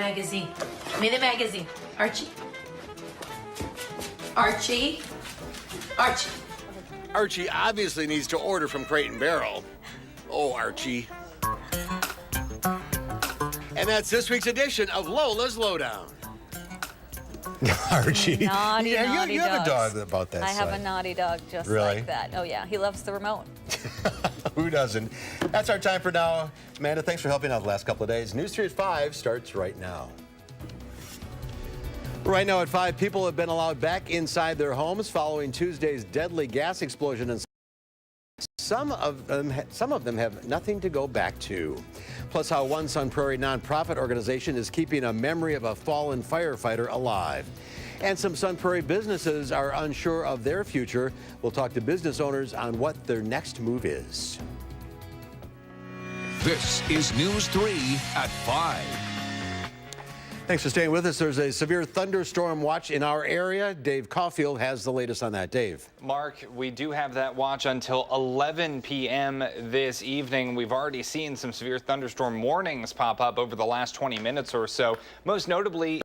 magazine. Give me the magazine. Archie. Archie. Archie. Archie obviously needs to order from Crate and Barrel. Oh, Archie. And that's this week's edition of Lola's Lowdown. Archie. Naughty, yeah, naughty you have a dogs. dog about that I have size. a naughty dog just Really? like that. Oh, yeah. He loves the remote. Who doesn't? That's our time for now. Amanda, thanks for helping out the last couple of days. News 3 at 5 starts right now. Right now at 5, people have been allowed back inside their homes following Tuesday's deadly gas explosion, and some of them have nothing to go back to. Plus, how one Sun Prairie nonprofit organization is keeping a memory of a fallen firefighter alive. And some Sun Prairie businesses are unsure of their future. We'll talk to business owners on what their next move is. This is News 3 at 5. Thanks for staying with us. There's a severe thunderstorm watch in our area. Dave Caulfield has the latest on that. Dave. Mark, we do have that watch until 11 p.m. this evening. We've already seen some severe thunderstorm warnings pop up over the last 20 minutes or so. Most notably,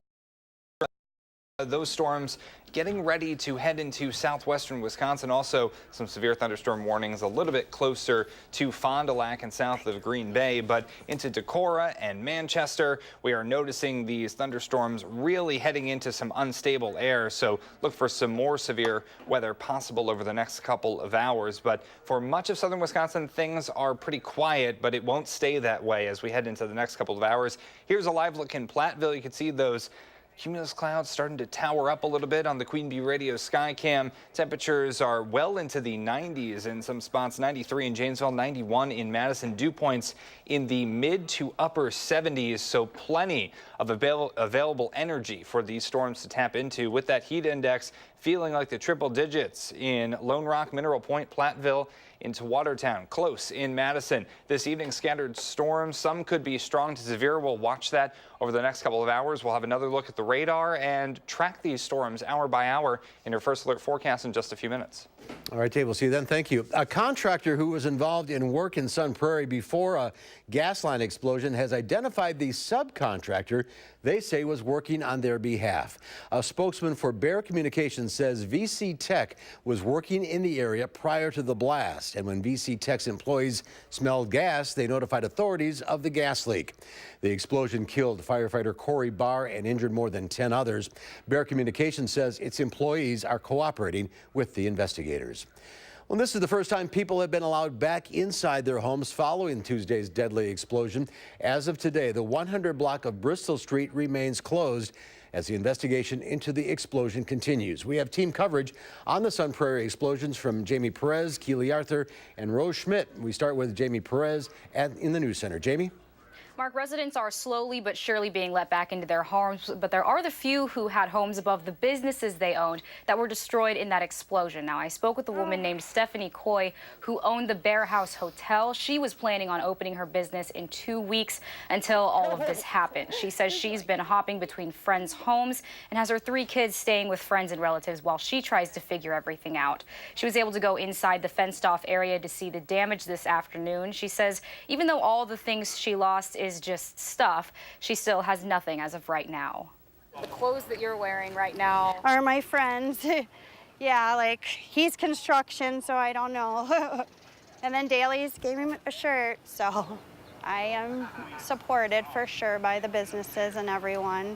those storms getting ready to head into southwestern Wisconsin. Also, some severe thunderstorm warnings a little bit closer to Fond du Lac and south of Green Bay, but into Decorah and Manchester, we are noticing these thunderstorms really heading into some unstable air. So look for some more severe weather possible over the next couple of hours. But for much of southern Wisconsin, things are pretty quiet, but it won't stay that way as we head into the next couple of hours. Here's a live look in Platteville. You can see those cumulus clouds starting to tower up a little bit on the Queen Bee Radio Skycam. Temperatures are well into the 90s in some spots, 93 in Janesville, 91 in Madison. Dew points in the mid to upper 70s, so plenty of available energy for these storms to tap into, with that heat index feeling like the triple digits in Lone Rock, Mineral Point, Platteville, into Watertown, close in Madison. This evening, scattered storms. Some could be strong to severe. We'll watch that over the next couple of hours. We'll have another look at the radar and track these storms hour by hour in your first alert forecast in just a few minutes. All right, Dave, we'll see you then. Thank you. A contractor who was involved in work in Sun Prairie before a gas line explosion has identified the subcontractor they say was working on their behalf. A spokesman for Bear Communications says VC Tech was working in the area prior to the blast, and when VC Tech's employees smelled gas, they notified authorities of the gas leak. The explosion killed firefighter Corey Barr and injured more than 10 others. Bear Communications says its employees are cooperating with the investigators. Well, this is the first time people have been allowed back inside their homes following Tuesday's deadly explosion. As of today, the 100 block of Bristol Street remains closed as the investigation into the explosion continues. We have team coverage on the Sun Prairie explosions from Jamie Perez, Keely Arthur, and Rose Schmidt. We start with Jamie Perez in the news center. Jamie? Mark, residents are slowly but surely being let back into their homes, but there are the few who had homes above the businesses they owned that were destroyed in that explosion. Now, I spoke with a woman named Stephanie Coy who owned the Bear House Hotel. She was planning on opening her business in 2 weeks until all of this happened. She says she's been hopping between friends' homes and has her 3 kids staying with friends and relatives while she tries to figure everything out. She was able to go inside the fenced-off area to see the damage this afternoon. She says even though all the things she lost is just stuff, she still has nothing as of right now. The clothes that you're wearing right now are my friends. Yeah, like he's construction, so I don't know. And then Daly's gave him a shirt, so I am supported for sure by the businesses and everyone.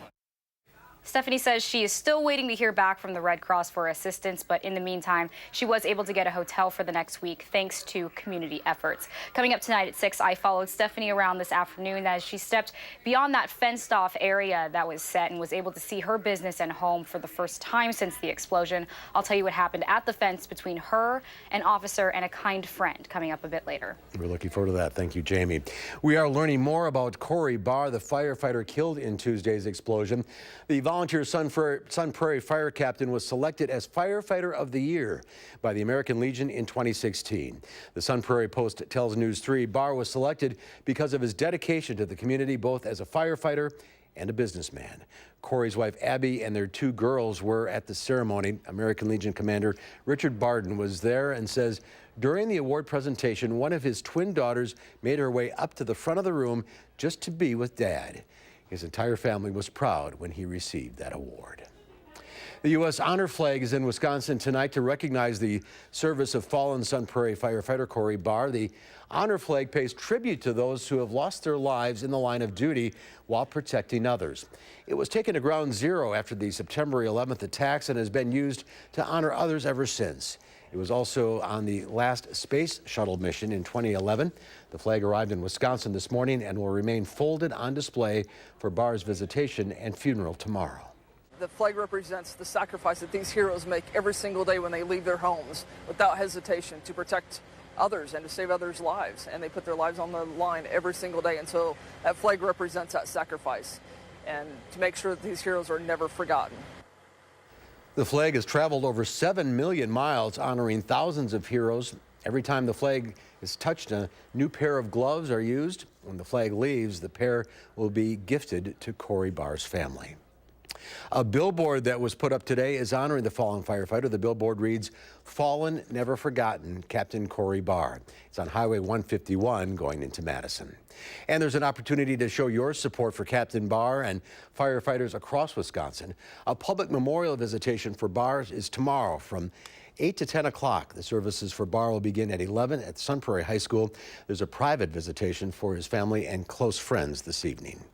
Stephanie says she is still waiting to hear back from the Red Cross for assistance, but in the meantime, she was able to get a hotel for the next week thanks to community efforts. Coming up tonight at 6, I followed Stephanie around this afternoon as she stepped beyond that fenced-off area that was set and was able to see her business and home for the first time since the explosion. I'll tell you what happened at the fence between her, an officer, and a kind friend coming up a bit later. We're looking forward to that. Thank you, Jamie. We are learning more about Corey Barr, the firefighter killed in Tuesday's explosion. The volunteer Sun Prairie Fire Captain was selected as Firefighter of the Year by the American Legion in 2016. The Sun Prairie Post tells News 3 Barr was selected because of his dedication to the community, both as a firefighter and a businessman. Corey's wife Abby and their 2 girls were at the ceremony. American Legion Commander Richard Barden was there and says during the award presentation, one of his twin daughters made her way up to the front of the room just to be with Dad. His entire family was proud when he received that award. The U.S. Honor Flag is in Wisconsin tonight to recognize the service of fallen Sun Prairie firefighter Corey Barr. The Honor Flag pays tribute to those who have lost their lives in the line of duty while protecting others. It was taken to Ground Zero after the September 11th attacks and has been used to honor others ever since. It was also on the last space shuttle mission in 2011. The flag arrived in Wisconsin this morning and will remain folded on display for Barr's visitation and funeral tomorrow. The flag represents the sacrifice that these heroes make every single day when they leave their homes without hesitation to protect others and to save others' lives. And they put their lives on the line every single day. And so that flag represents that sacrifice and to make sure that these heroes are never forgotten. The flag has traveled over 7 million miles, honoring thousands of heroes. Every time the flag is touched, a new pair of gloves are used. When the flag leaves, the pair will be gifted to Corey Barr's family. A billboard that was put up today is honoring the fallen firefighter. The billboard reads, "Fallen, Never Forgotten, Captain Corey Barr." It's on Highway 151 going into Madison. And there's an opportunity to show your support for Captain Barr and firefighters across Wisconsin. A public memorial visitation for Barr is tomorrow from 8 to 10 o'clock. The services for Barr will begin at 11 at Sun Prairie High School. There's a private visitation for his family and close friends this evening.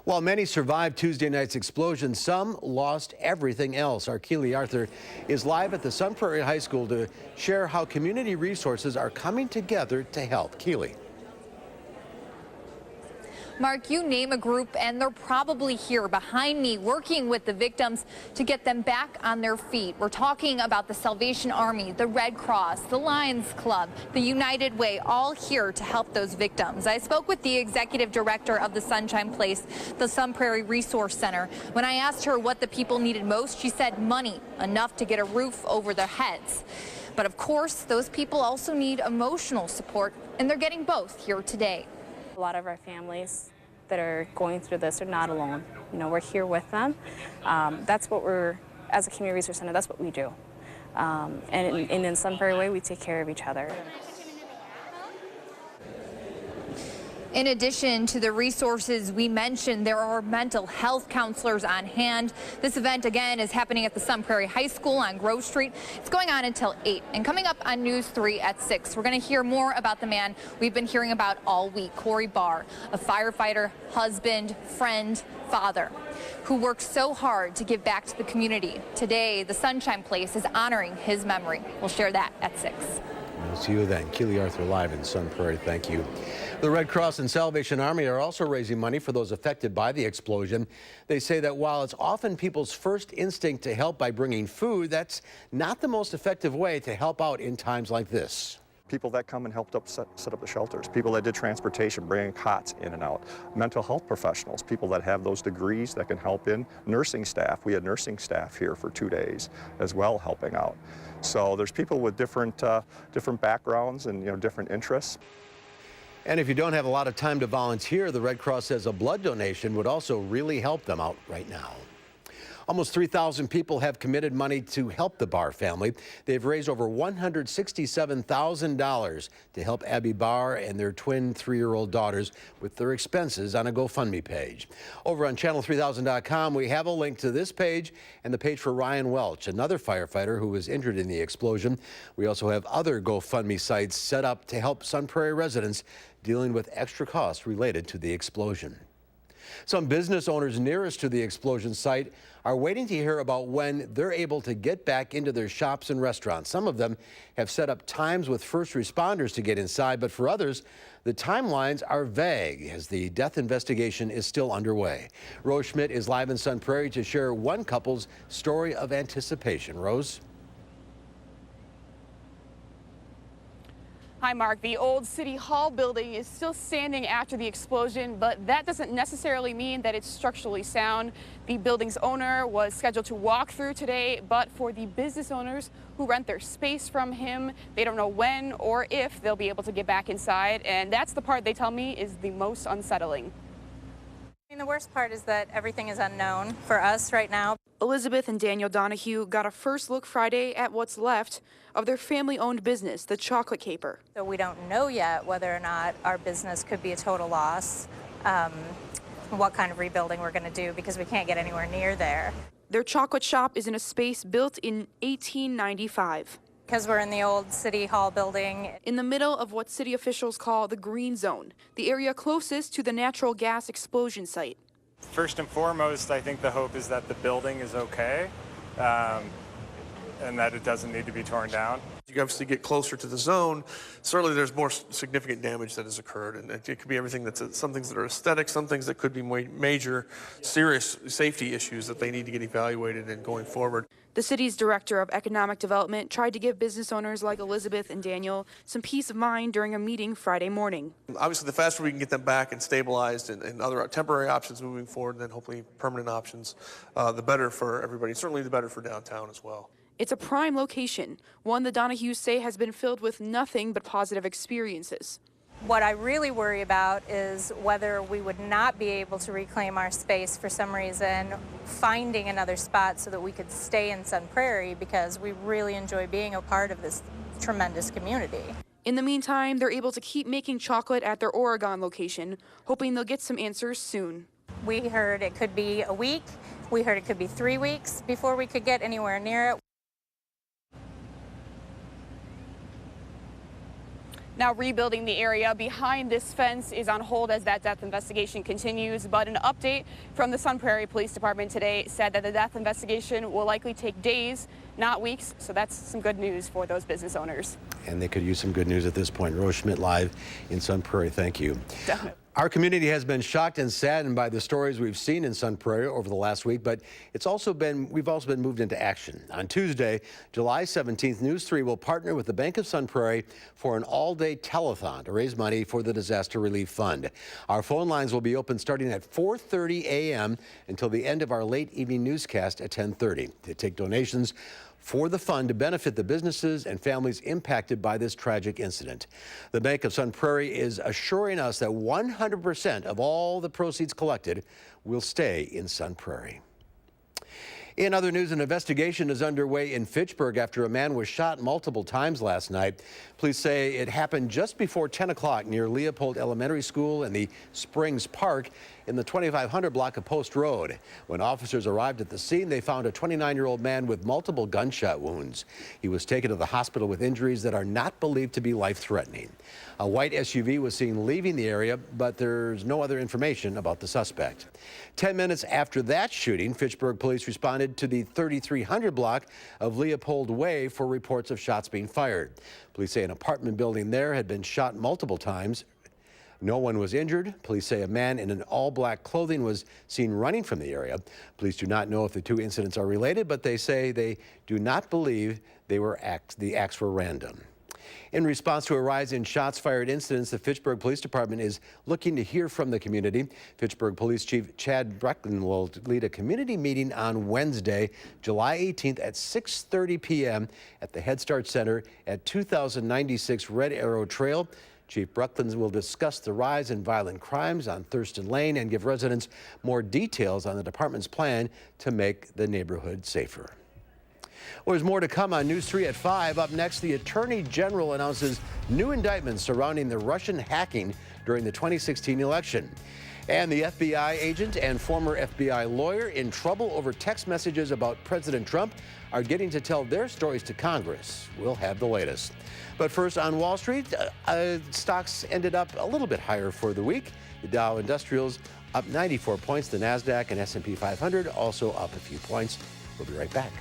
While many survived Tuesday night's explosion, some lost everything else. Our Keely Arthur is live at the Sun Prairie High School to share how community resources are coming together to help. Keely. Mark, you name a group and they're probably here behind me working with the victims to get them back on their feet. We're talking about the Salvation Army, the Red Cross, the Lions Club, the United Way, all here to help those victims. I spoke with the executive director of the Sunshine Place, the Sun Prairie Resource Center. When I asked her what the people needed most, she said money, enough to get a roof over their heads. But of course, those people also need emotional support, and they're getting both here today. A lot of our families that are going through this are not alone. You know, we're here with them. That's what as a community resource center, that's what we do. And in Sun Prairie Way, we take care of each other. In addition to the resources we mentioned, there are mental health counselors on hand. This event, again, is happening at the Sun Prairie High School on Grove Street. It's going on until 8. And coming up on News 3 at 6, we're going to hear more about the man we've been hearing about all week, Corey Barr, a firefighter, husband, friend, father, who worked so hard to give back to the community. Today, the Sunshine Place is honoring his memory. We'll share that at 6. We'll see you then. Keely Arthur live in Sun Prairie. Thank you. The Red Cross and Salvation Army are also raising money for those affected by the explosion. They say that while it's often people's first instinct to help by bringing food, that's not the most effective way to help out in times like this. People that come and helped set up the shelters, people that did transportation, bringing cots in and out, mental health professionals, people that have those degrees that can help in, nursing staff. We had nursing staff here for 2 days as well helping out. So there's people with different backgrounds and different interests. And if you don't have a lot of time to volunteer, the Red Cross says a blood donation would also really help them out right now. Almost 3,000 people have committed money to help the Barr family. They've raised over $167,000 to help Abby Barr and their twin 3-year-old daughters with their expenses on a GoFundMe page. Over on channel3000.com, we have a link to this page and the page for Ryan Welch, another firefighter who was injured in the explosion. We also have other GoFundMe sites set up to help Sun Prairie residents dealing with extra costs related to the explosion. Some business owners nearest to the explosion site are waiting to hear about when they're able to get back into their shops and restaurants. Some of them have set up times with first responders to get inside, but for others, the timelines are vague as the death investigation is still underway. Rose Schmidt is live in Sun Prairie to share one couple's story of anticipation. Rose? Hi, Mark. The old City Hall building is still standing after the explosion, but that doesn't necessarily mean that it's structurally sound. The building's owner was scheduled to walk through today, but for the business owners who rent their space from him, they don't know when or if they'll be able to get back inside, and that's the part they tell me is the most unsettling. The worst part is that everything is unknown for us right now. Elizabeth and Daniel Donahue got a first look Friday at what's left of their family-owned business, the Chocolate Caper. So we don't know yet whether or not our business could be a total loss. what kind of rebuilding we're going to do because we can't get anywhere near there. Their chocolate shop is in a space built in 1895. Because we're in the old City Hall building. In the middle of what city officials call the green zone, the area closest to the natural gas explosion site. First and foremost, I think the hope is that the building is okay and that it doesn't need to be torn down. You obviously get closer to the zone, certainly there's more significant damage that has occurred, and it could be everything some things that are aesthetic, some things that could be major, serious safety issues that they need to get evaluated and going forward. The city's director of economic development tried to give business owners like Elizabeth and Daniel some peace of mind during a meeting Friday morning. Obviously, the faster we can get them back and stabilized and other temporary options moving forward, and then hopefully permanent options, the better for everybody, certainly the better for downtown as well. It's a prime location, one the Donahues say has been filled with nothing but positive experiences. What I really worry about is whether we would not be able to reclaim our space for some reason, finding another spot so that we could stay in Sun Prairie because we really enjoy being a part of this tremendous community. In the meantime, they're able to keep making chocolate at their Oregon location, hoping they'll get some answers soon. We heard it could be a week. We heard it could be 3 weeks before we could get anywhere near it. Now rebuilding the area behind this fence is on hold as that death investigation continues, but an update from the Sun Prairie Police Department today said that the death investigation will likely take days, not weeks, so that's some good news for those business owners. And they could use some good news at this point. Rose Schmidt live in Sun Prairie, thank you. Definitely. Our community has been shocked and saddened by the stories we've seen in Sun Prairie over the last week, but we've also been moved into action. On Tuesday, July 17th, News 3 will partner with the Bank of Sun Prairie for an all-day telethon to raise money for the Disaster Relief Fund. Our phone lines will be open starting at 4:30 a.m. until the end of our late evening newscast at 10:30 to take donations for the fund to benefit the businesses and families impacted by this tragic incident. The Bank of Sun Prairie is assuring us that 100% of all the proceeds collected will stay in Sun Prairie. In other news, an investigation is underway in Fitchburg after a man was shot multiple times last night. Police say it happened just before 10 o'clock near Leopold Elementary School and the Springs Park in the 2500 block of Post Road. When officers arrived at the scene, they found a 29-year-old man with multiple gunshot wounds. He was taken to the hospital with injuries that are not believed to be life-threatening. A white SUV was seen leaving the area, but there's no other information about the suspect. 10 minutes after that shooting, Fitchburg police responded to the 3300 block of Leopold Way for reports of shots being fired. Police say an apartment building there had been shot multiple times. No one was injured. Police say a man in an all-black clothing was seen running from the area. Police do not know if the two incidents are related, but they say they do not believe the acts were random. In response to a rise in shots fired incidents, the Fitchburg Police Department is looking to hear from the community. Fitchburg Police Chief Chad Brecklin will lead a community meeting on Wednesday, July 18th at 6:30 p.m. at the Head Start Center at 2096 Red Arrow Trail. Chief Brecklin will discuss the rise in violent crimes on Thurston Lane and give residents more details on the department's plan to make the neighborhood safer. Well, there's more to come on News 3 at 5. Up next, the Attorney General announces new indictments surrounding the Russian hacking during the 2016 election. And the FBI agent and former FBI lawyer in trouble over text messages about President Trump are getting to tell their stories to Congress. We'll have the latest. But first, on Wall Street, stocks ended up a little bit higher for the week. The Dow Industrials up 94 points. The NASDAQ and S&P 500 also up a few points. We'll be right back.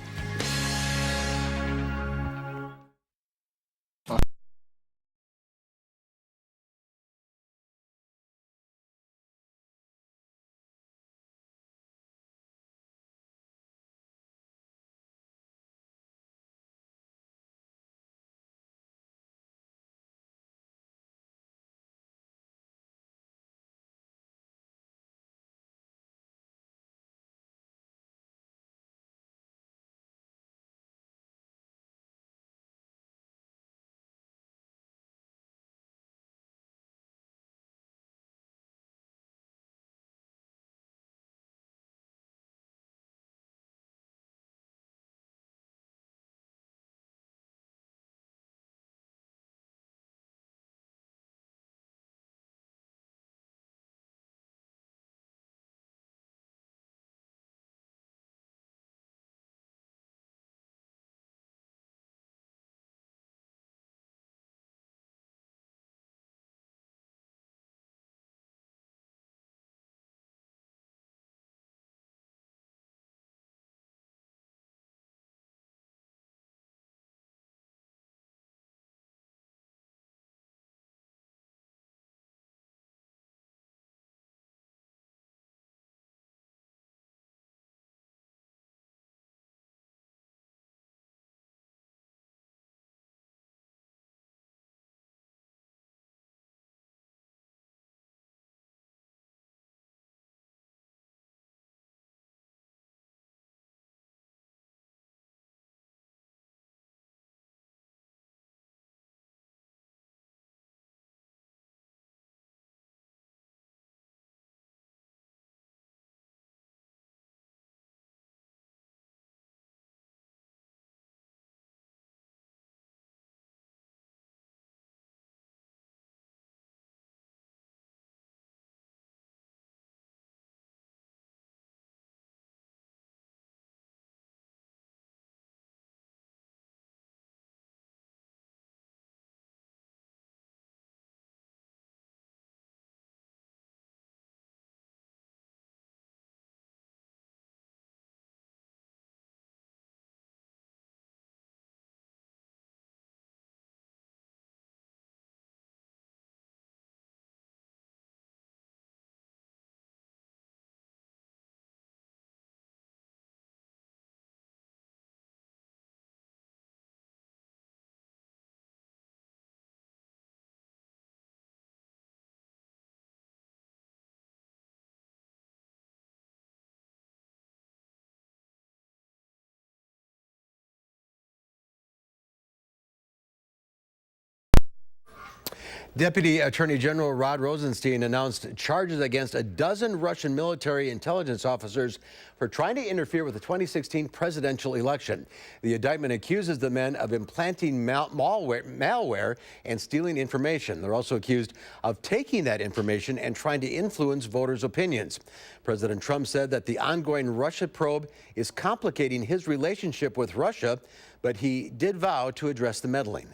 Deputy Attorney General Rod Rosenstein announced charges against a dozen Russian military intelligence officers for trying to interfere with the 2016 presidential election. The indictment accuses the men of implanting malware and stealing information. They're also accused of taking that information and trying to influence voters' opinions. President Trump said that the ongoing Russia probe is complicating his relationship with Russia, but he did vow to address the meddling.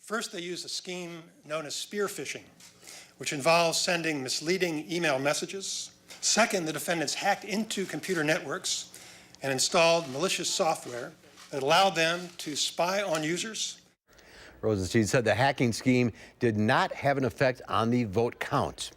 First, they use a scheme known as spear phishing, which involves sending misleading email messages. Second, the defendants hacked into computer networks and installed malicious software that allowed them to spy on users. Rosenstein said the hacking scheme did not have an effect on the vote count.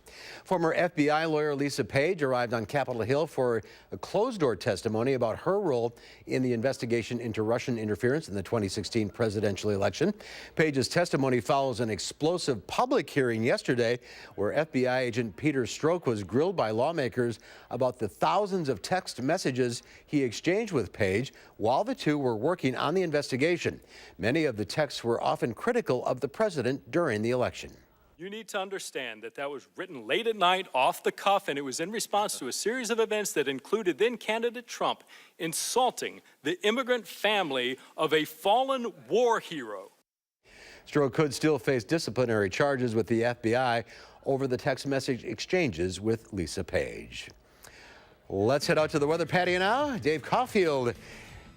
Former FBI lawyer Lisa Page arrived on Capitol Hill for a closed-door testimony about her role in the investigation into Russian interference in the 2016 presidential election. Page's testimony follows an explosive public hearing yesterday where FBI agent Peter Strzok was grilled by lawmakers about the thousands of text messages he exchanged with Page while the two were working on the investigation. Many of the texts were often critical of the president during the election. You need to understand that that was written late at night, off the cuff, and it was in response to a series of events that included then-candidate Trump insulting the immigrant family of a fallen war hero. Strzok could still face disciplinary charges with the FBI over the text message exchanges with Lisa Page. Let's head out to the weather patio now. Dave Caulfield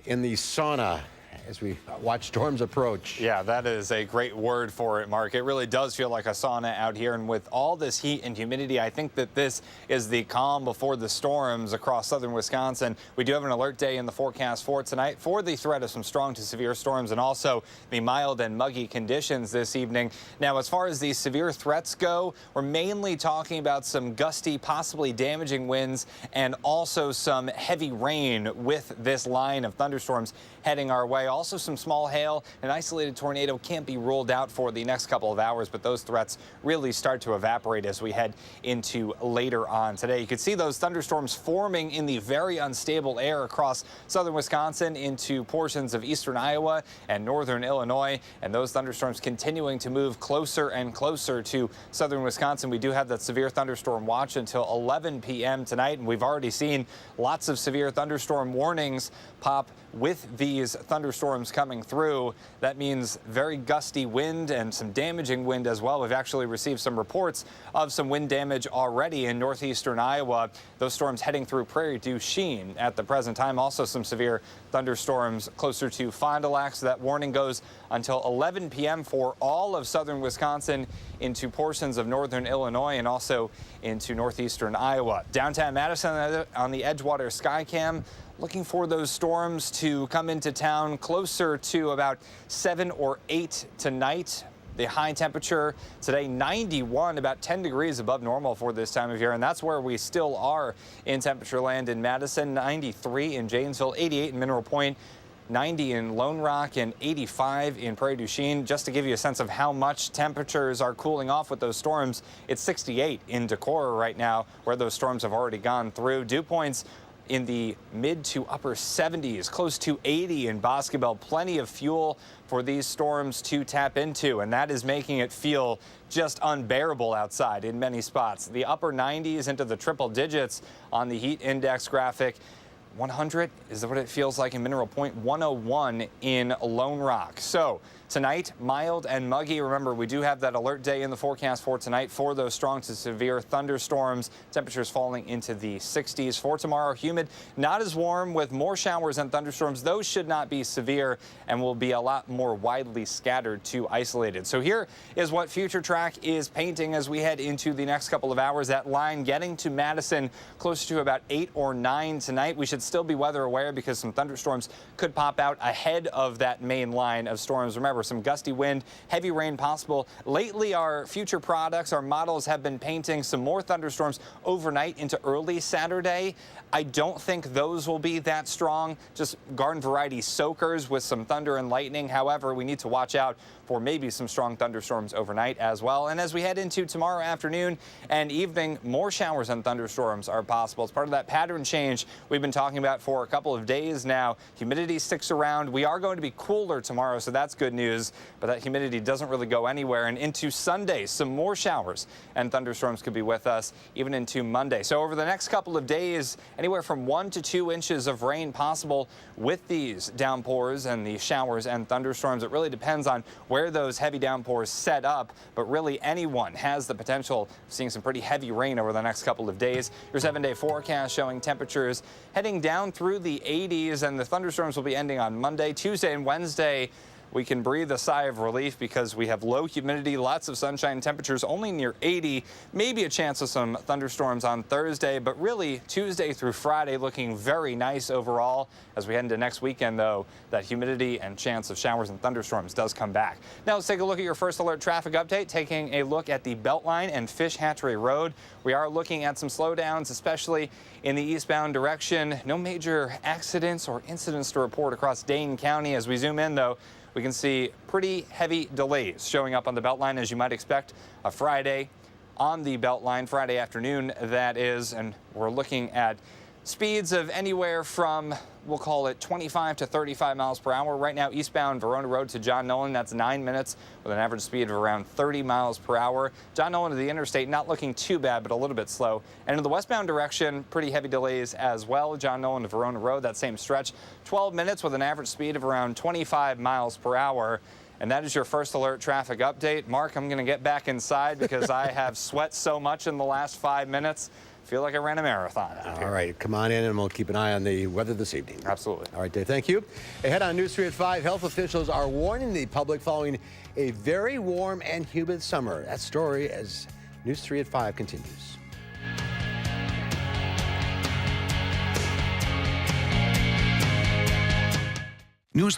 in the sauna as we watch storms approach. Yeah, that is a great word for it, Mark. It really does feel like a sauna out here. And with all this heat and humidity, I think that this is the calm before the storms across southern Wisconsin. We do have an alert day in the forecast for tonight for the threat of some strong to severe storms and also the mild and muggy conditions this evening. Now, as far as these severe threats go, we're mainly talking about some gusty, possibly damaging winds and also some heavy rain with this line of thunderstorms heading our way. Also some small hail. An isolated tornado can't be ruled out for the next couple of hours, but those threats really start to evaporate as we head into later on today. You can see those thunderstorms forming in the very unstable air across southern Wisconsin into portions of eastern Iowa and northern Illinois, and those thunderstorms continuing to move closer and closer to southern Wisconsin. We do have that severe thunderstorm watch until 11 p.m. tonight, and we've already seen lots of severe thunderstorm warnings pop with these thunderstorms coming through. That means very gusty wind and some damaging wind as well. We've actually received some reports of some wind damage already in northeastern Iowa. Those storms heading through Prairie du Chien at the present time. Also some severe thunderstorms closer to Fond du Lac. So that warning goes until 11 p.m. for all of southern Wisconsin into portions of northern Illinois and also into northeastern Iowa. Downtown Madison on the Edgewater Skycam, looking for those storms to come into town closer to about 7 or 8 tonight. The high temperature today, 91, about 10 degrees above normal for this time of year. And that's where we still are in temperature land in Madison, 93 in Janesville, 88 in Mineral Point, 90 in Lone Rock, and 85 in Prairie du Chien. Just to give you a sense of how much temperatures are cooling off with those storms, it's 68 in Decorah right now, where those storms have already gone through. Dew points in the mid to upper 70s, close to 80 in Boscobel. Plenty of fuel for these storms to tap into, and that is making it feel just unbearable outside in many spots. The upper 90s into the triple digits on the heat index graphic. 100 is what it feels like in Mineral Point, 101 in Lone Rock. So tonight, mild and muggy. Remember, we do have that alert day in the forecast for tonight for those strong to severe thunderstorms. Temperatures falling into the 60s. For tomorrow, humid, not as warm with more showers and thunderstorms. Those should not be severe and will be a lot more widely scattered to isolated. So here is what Future Track is painting as we head into the next couple of hours. That line getting to Madison closer to about 8 or 9 tonight. We should still be weather aware because some thunderstorms could pop out ahead of that main line of storms. Remember, some gusty wind, heavy rain possible. Lately, our future products, our models have been painting some more thunderstorms overnight into early Saturday. I don't think those will be that strong, just garden variety soakers with some thunder and lightning. However, we need to watch out for maybe some strong thunderstorms overnight as well. And as we head into tomorrow afternoon and evening, more showers and thunderstorms are possible. It's part of that pattern change we've been talking about for a couple of days now. Humidity sticks around. We are going to be cooler tomorrow, so that's good news. continues, but that humidity doesn't really go anywhere. And into Sunday, some more showers and thunderstorms could be with us even into Monday. So over the next couple of days, anywhere from 1 to 2 inches of rain possible with these downpours and the showers and thunderstorms. It really depends on where those heavy downpours set up, but really anyone has the potential of seeing some pretty heavy rain over the next couple of days. Your 7-day forecast showing temperatures heading down through the 80s, and the thunderstorms will be ending on Monday. Tuesday and Wednesday, we can breathe a sigh of relief because we have low humidity, lots of sunshine, temperatures only near 80, maybe a chance of some thunderstorms on Thursday, but really Tuesday through Friday looking very nice overall. As we head into next weekend, though, that humidity and chance of showers and thunderstorms does come back. Now let's take a look at your first alert traffic update, taking a look at the Beltline and Fish Hatchery Road. We are looking at some slowdowns, especially in the eastbound direction. No major accidents or incidents to report across Dane County. As we zoom in, though, we can see pretty heavy delays showing up on the Beltline, as you might expect a Friday on the Beltline, Friday afternoon, that is. And we're looking at speeds of anywhere from, we'll call it 25 to 35 miles per hour. Right now, eastbound Verona Road to John Nolan, that's 9 minutes with an average speed of around 30 miles per hour. John Nolan to the interstate, not looking too bad, but a little bit slow. And in the westbound direction, pretty heavy delays as well. John Nolan to Verona Road, that same stretch, 12 minutes with an average speed of around 25 miles per hour. And that is your first alert traffic update. Mark, I'm going to get back inside because I have sweat so much in the last 5 minutes. Feel like I ran a marathon out here. All right, come on in and we'll keep an eye on the weather this evening. Absolutely. All right, Dave, thank you. Ahead on News 3 at 5, health officials are warning the public following a very warm and humid summer. That story as News 3 at 5 continues. News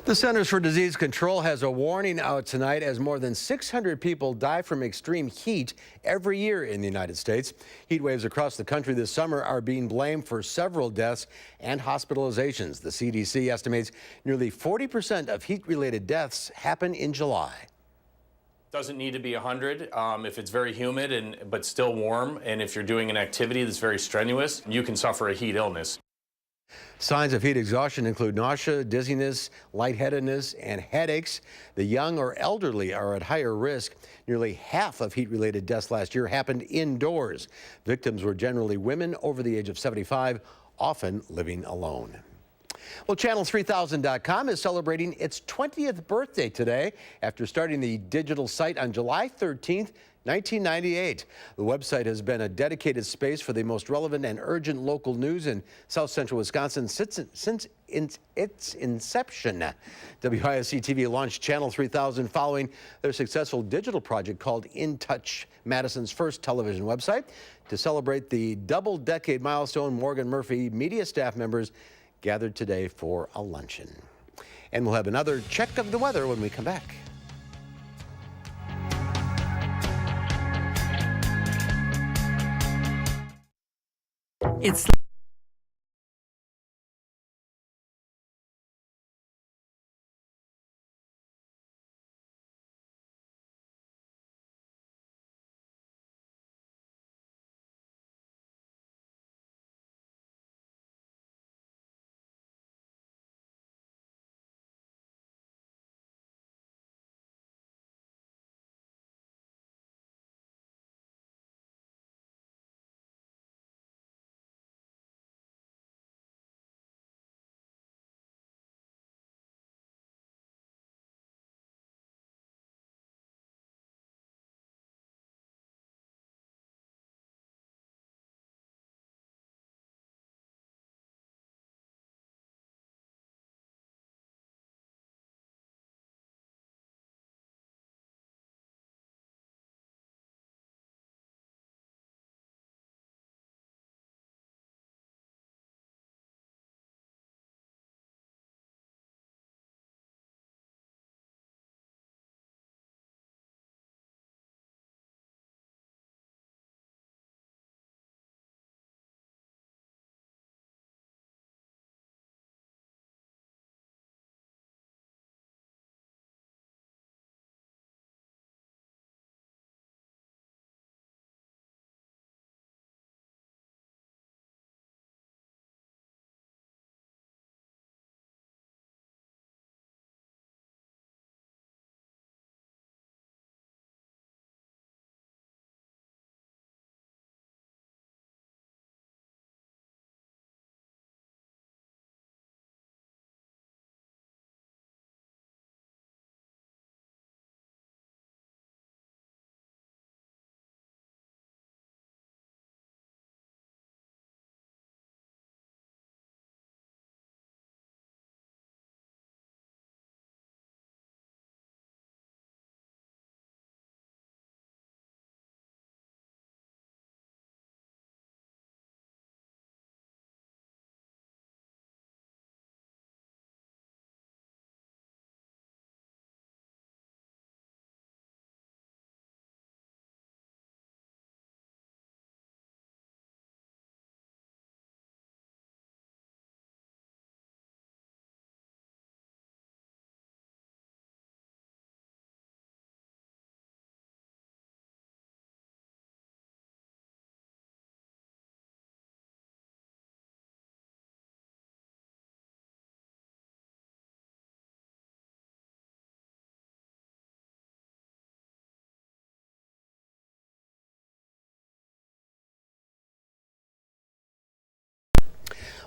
The Centers for Disease Control has a warning out tonight as more than 600 people die from extreme heat every year in the United States. Heat waves across the country this summer are being blamed for several deaths and hospitalizations. The CDC estimates nearly 40% of heat-related deaths happen in July. Doesn't need to be 100 if it's very humid but still warm, and if you're doing an activity that's very strenuous, you can suffer a heat illness. Signs of heat exhaustion include nausea, dizziness, lightheadedness, and headaches. The young or elderly are at higher risk. Nearly half of heat-related deaths last year happened indoors. Victims were generally women over the age of 75, often living alone. Well, Channel3000.com is celebrating its 20th birthday today after starting the digital site on July 13th, 1998. The website has been a dedicated space for the most relevant and urgent local news in South Central Wisconsin since its inception. WISC-TV launched Channel 3000 following their successful digital project called In Touch, Madison's first television website. To celebrate the double-decade milestone, Morgan Murphy media staff members gathered today for a luncheon. And we'll have another check of the weather when we come back. It's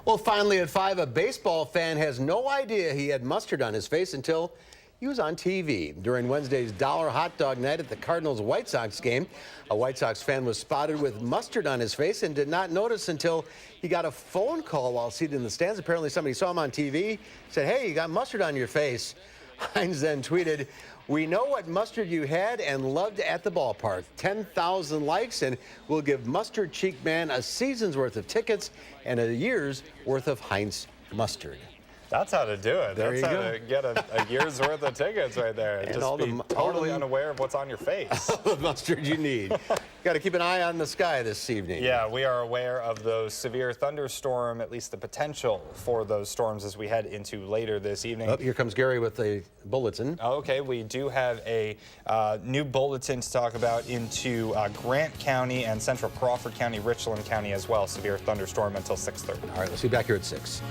Well, finally at 5, a baseball fan has no idea he had mustard on his face until he was on TV. During Wednesday's dollar hot dog night at the Cardinals-White Sox game, a White Sox fan was spotted with mustard on his face and did not notice until he got a phone call while seated in the stands. Apparently somebody saw him on TV, said, "Hey, you got mustard on your face." Hines then tweeted, "We know what mustard you had and loved at the ballpark." 10,000 likes, and we'll give Mustard Cheek Man a season's worth of tickets and a year's worth of Heinz mustard. That's how to do it. There That's you how go. to get a year's worth of tickets right there. And Just all be the- totally unaware of what's on your face. All the mustard you need. Got to keep an eye on the sky this evening. Yeah, we are aware of those severe thunderstorm, at least the potential for those storms as we head into later this evening. Oh, here comes Gary with a bulletin. Okay, we do have a new bulletin to talk about into Grant County and Central Crawford County, Richland County as well. Severe thunderstorm until 6:30. All right, we'll see you back here at 6.